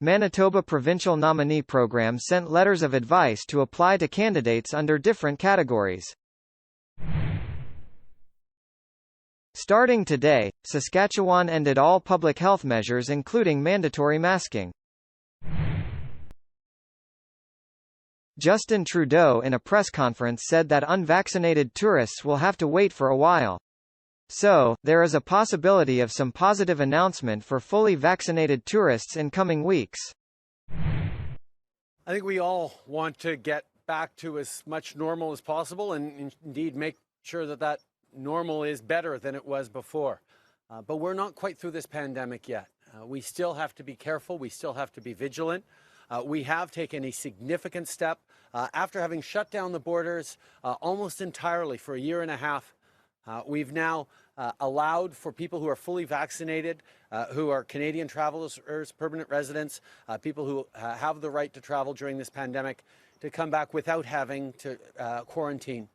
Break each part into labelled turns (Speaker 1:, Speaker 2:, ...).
Speaker 1: Manitoba Provincial Nominee Program sent letters of advice to apply to candidates under different categories. Starting today, Saskatchewan ended all public health measures including mandatory masking. Justin Trudeau in a press conference said that unvaccinated tourists will have to wait for a while. So, there is a possibility of some positive announcement for fully vaccinated tourists in coming weeks.
Speaker 2: I think we all want to get back to as much normal as possible and indeed make sure that that normal is better than it was before. But we're not quite through this pandemic yet. We still have to be careful. We still have to be vigilant. We have taken a significant step after having shut down the borders almost entirely for a year and a half. We've now allowed for people who are fully vaccinated, who are Canadian travelers, permanent residents, people who have the right to travel during this pandemic, to come back without having to quarantine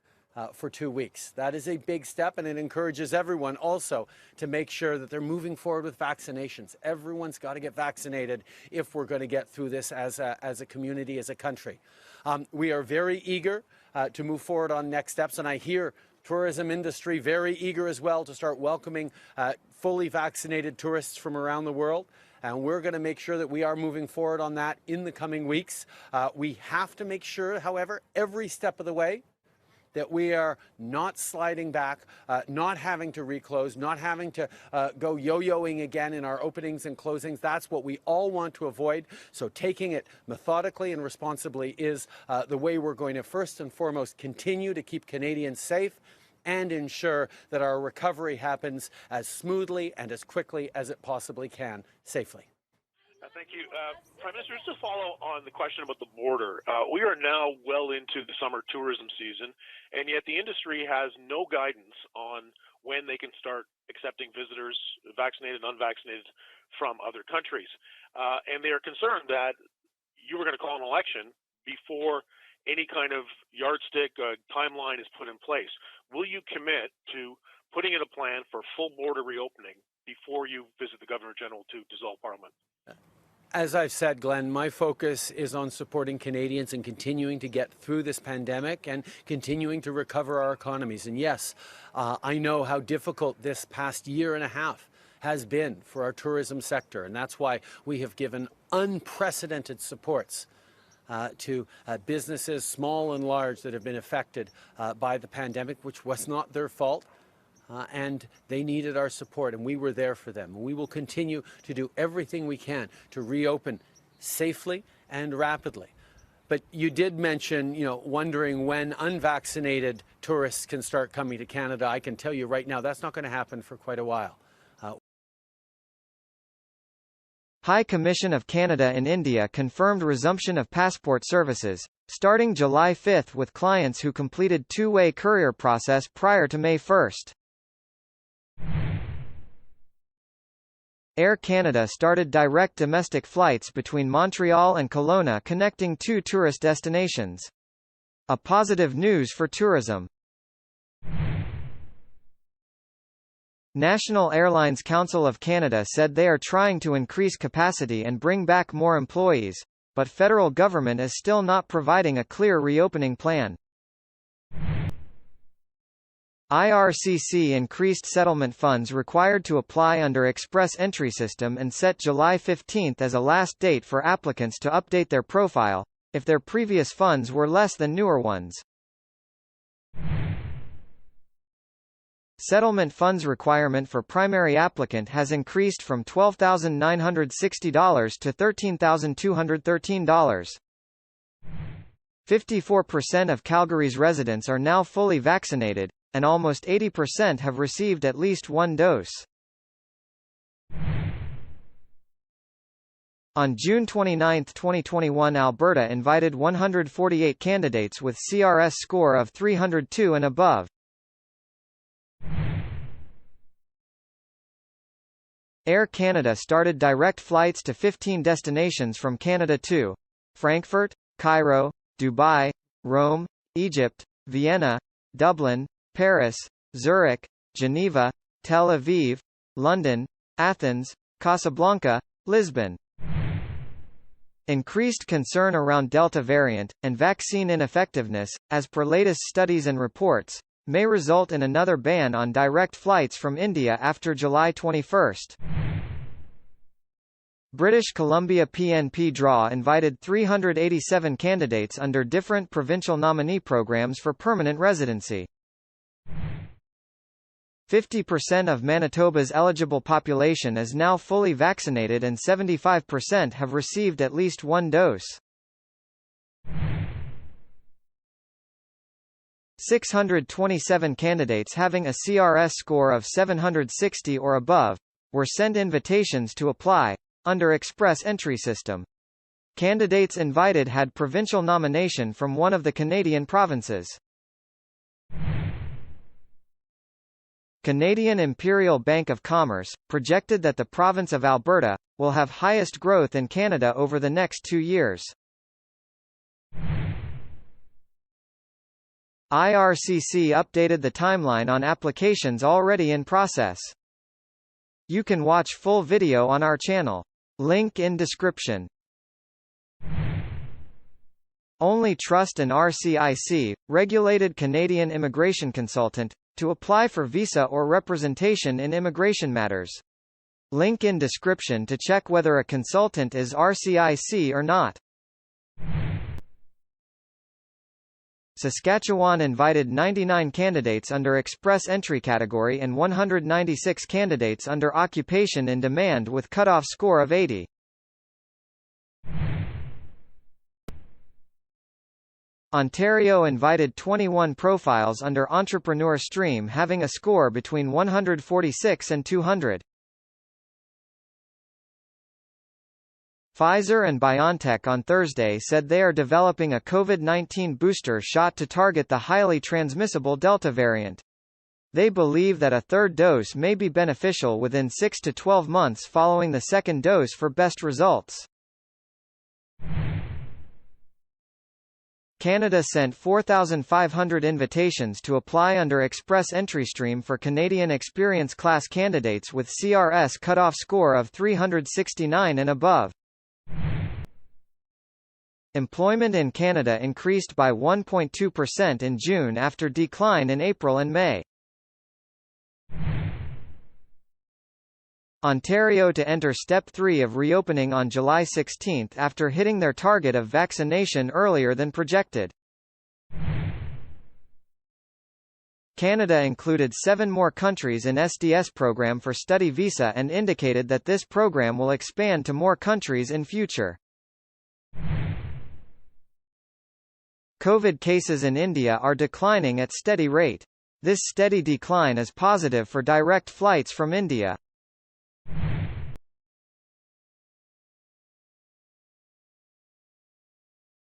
Speaker 2: for 2 weeks. That is a big step, and it encourages everyone also to make sure that they're moving forward with vaccinations. Everyone's got to get vaccinated if we're going to get through this as a community, as a country. We are very eager to move forward on next steps, and I hear tourism industry very eager as well to start welcoming fully vaccinated tourists from around the world. And we're going to make sure that we are moving forward on that in the coming weeks. We have to make sure, however, every step of the way, that we are not sliding back, not having to reclose, not having to go yo-yoing again in our openings and closings. That's what we all want to avoid. So taking it methodically and responsibly is the way we're going to first and foremost continue to keep Canadians safe and ensure that our recovery happens as smoothly and as quickly as it possibly can, safely.
Speaker 3: Thank you. Prime Minister, just to follow on the question about the border, we are now well into the summer tourism season, and yet the industry has no guidance on when they can start accepting visitors, vaccinated and unvaccinated, from other countries. And they are concerned that you were going to call an election before any kind of yardstick timeline is put in place. Will you commit to putting in a plan for full border reopening before you visit the Governor General to dissolve Parliament?
Speaker 2: As I've said, Glenn, my focus is on supporting Canadians and continuing to get through this pandemic and continuing to recover our economies. And yes, I know how difficult this past year and a half has been for our tourism sector, and that's why we have given unprecedented supports to businesses, small and large, that have been affected by the pandemic, which was not their fault. And they needed our support, and we were there for them. We will continue to do everything we can to reopen safely and rapidly. But you did mention, wondering when unvaccinated tourists can start coming to Canada. I can tell you right now, that's not going to happen for quite a while.
Speaker 1: High Commission of Canada in India confirmed resumption of passport services, starting July 5 with clients who completed two-way courier process prior to May 1. Air Canada started direct domestic flights between Montreal and Kelowna connecting two tourist destinations. A positive news for tourism. National Airlines Council of Canada said they are trying to increase capacity and bring back more employees, but federal government is still not providing a clear reopening plan. IRCC increased settlement funds required to apply under Express Entry System and set July 15 as a last date for applicants to update their profile, if their previous funds were less than newer ones. Settlement funds requirement for primary applicant has increased from $12,960 to $13,213. 54% of Calgary's residents are now fully vaccinated, and almost 80% have received at least one dose. On June 29, 2021, Alberta invited 148 candidates with CRS score of 302 and above. Air Canada started direct flights to 15 destinations from Canada to Frankfurt, Cairo, Dubai, Rome, Egypt, Vienna, Dublin, Paris, Zurich, Geneva, Tel Aviv, London, Athens, Casablanca, Lisbon. Increased concern around Delta variant, and vaccine ineffectiveness, as per latest studies and reports, may result in another ban on direct flights from India after July 21. British Columbia PNP draw invited 387 candidates under different provincial nominee programs for permanent residency. 50% of Manitoba's eligible population is now fully vaccinated and 75% have received at least one dose. 627 candidates having a CRS score of 760 or above were sent invitations to apply under express entry system. Candidates invited had provincial nomination from one of the Canadian provinces. Canadian Imperial Bank of Commerce projected that the province of Alberta will have highest growth in Canada over the next 2 years. IRCC updated the timeline on applications already in process. You can watch full video on our channel. Link in description. Only trust an RCIC, regulated Canadian immigration consultant, to apply for visa or representation in immigration matters. Link in description to check whether a consultant is RCIC or not. Saskatchewan invited 99 candidates under express entry category and 196 candidates under occupation in demand with cutoff score of 80. Ontario invited 21 profiles under Entrepreneur Stream having a score between 146 and 200. Pfizer and BioNTech on Thursday said they are developing a COVID-19 booster shot to target the highly transmissible Delta variant. They believe that a third dose may be beneficial within 6 to 12 months following the second dose for best results. Canada sent 4,500 invitations to apply under Express Entry Stream for Canadian Experience Class candidates with CRS cutoff score of 369 and above. Employment in Canada increased by 1.2% in June after decline in April and May. Ontario to enter Step 3 of reopening on July 16 after hitting their target of vaccination earlier than projected. Canada included 7 more countries in SDS program for study visa and indicated that this program will expand to more countries in future. COVID cases in India are declining at steady rate. This steady decline is positive for direct flights from India.